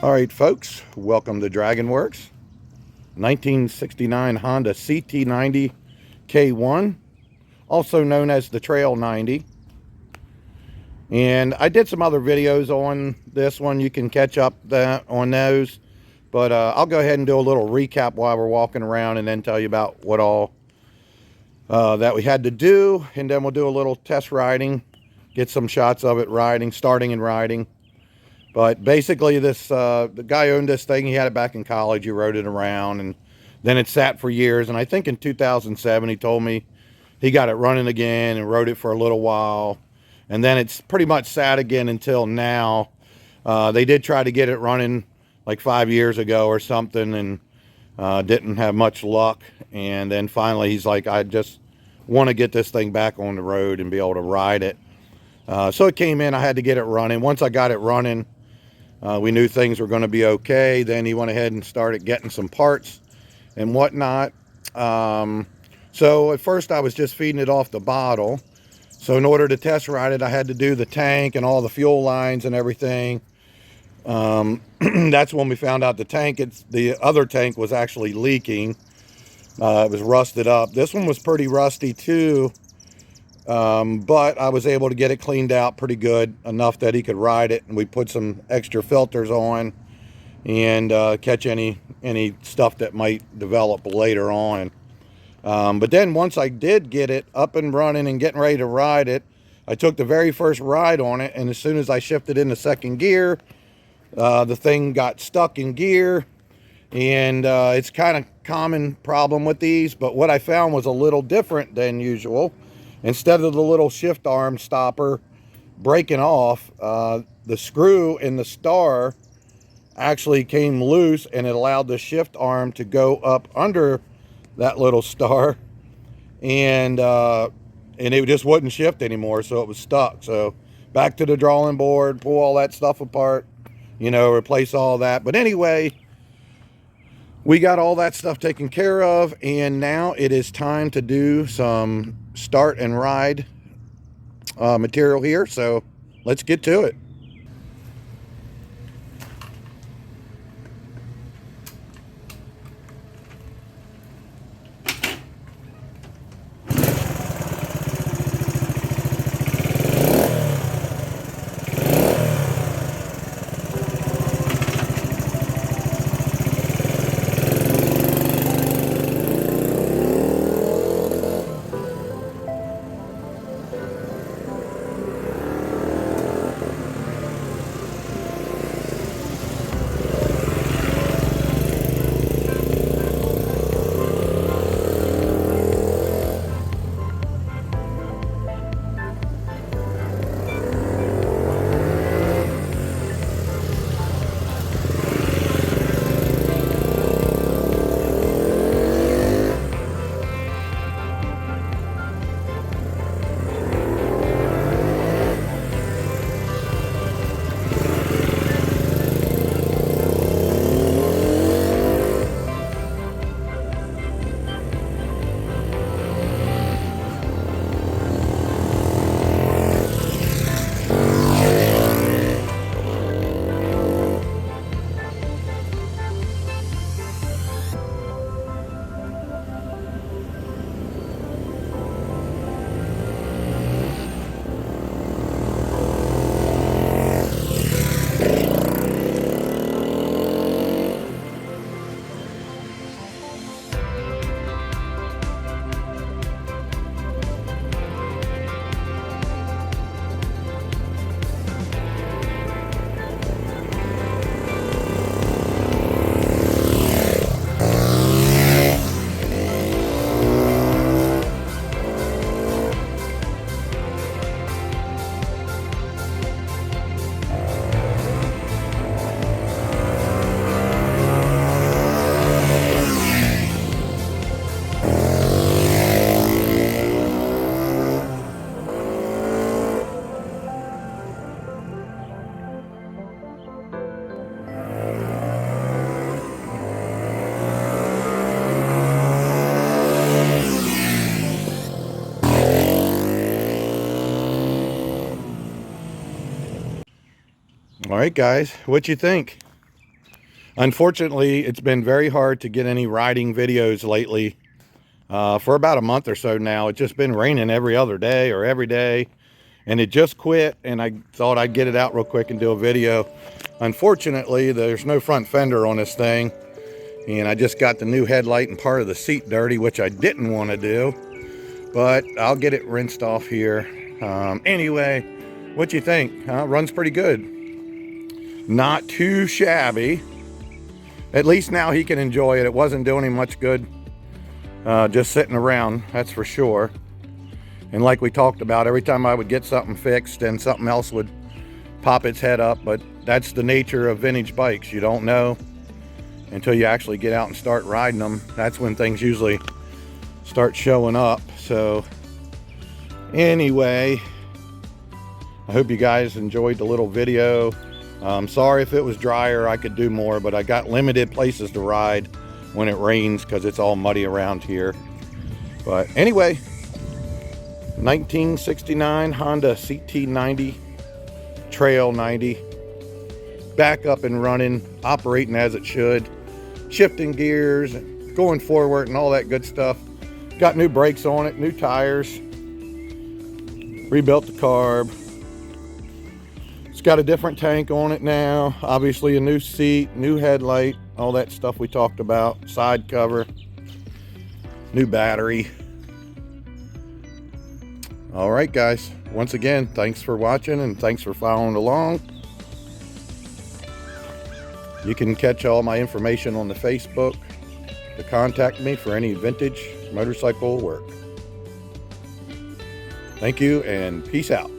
All right, folks, welcome to DragonWorks. 1969 Honda CT90 K1, also known as the TRAIL90. And I did some other videos on this one. You can catch up on those. But I'll go ahead and do a little recap while we're walking around and then tell you about what all that we had to do. And then we'll do a little test riding, get some shots of it riding, starting and riding. But basically this, the guy owned this thing. He had it back in college. He rode it around and then it sat for years. And I think in 2007, he told me he got it running again and rode it for a little while. And then it's pretty much sat again until now. They did try to get it running like 5 years ago or something and didn't have much luck. And then finally he's like, I just want to get this thing back on the road and be able to ride it. So it came in, I had to get it running. Once I got it running, we knew things were going to be okay. Then he went ahead and started getting some parts and whatnot. So at first I was just feeding it off the bottle. So in order to test ride it, I had to do the tank and all the fuel lines and everything. That's when we found out the other tank was actually leaking. It was rusted up. This one was pretty rusty too. But I was able to get it cleaned out pretty good, enough that he could ride it. And we put some extra filters on and catch any stuff that might develop later on. But then once I did get it up and running and getting ready to ride it, I took the very first ride on it. And as soon as I shifted into second gear, the thing got stuck in gear. And it's kind of common problem with these. But what I found was a little different than usual. Instead of the little shift arm stopper breaking off, the screw in the star actually came loose and it allowed the shift arm to go up under that little star, and it just wouldn't shift anymore, so it was stuck. So back to the drawing board, pull all that stuff apart, replace all that. But anyway, we got all that stuff taken care of, and now it is time to do some start and ride material here. So let's get to it. All right, guys, what you think? Unfortunately, it's been very hard to get any riding videos lately. For about a month or so now. It's just been raining every other day or every day, and it just quit, and I thought I'd get it out real quick and do a video. Unfortunately, there's no front fender on this thing, and I just got the new headlight and part of the seat dirty, which I didn't want to do, but I'll get it rinsed off here. Anyway, what you think? Runs pretty good. Not too shabby. At least now he can enjoy it. It wasn't doing him much good just sitting around, that's for sure. And like we talked about, every time I would get something fixed and something else would pop its head up. But that's the nature of vintage bikes. You don't know until you actually get out and start riding them. That's when things usually start showing up. So anyway, I hope you guys enjoyed the little video. Sorry if it was drier, I could do more, but I got limited places to ride when it rains because it's all muddy around here. But anyway, 1969 Honda CT90 Trail 90, back up and running, operating as it should, shifting gears, going forward and all that good stuff. Got new brakes on it, new tires, rebuilt the carb. It's got a different tank on it now, obviously a new seat, new headlight, all that stuff we talked about, side cover, new battery. All right, guys, once again, thanks for watching and thanks for following along. You can catch all my information on the Facebook to contact me for any vintage motorcycle work. Thank you and peace out.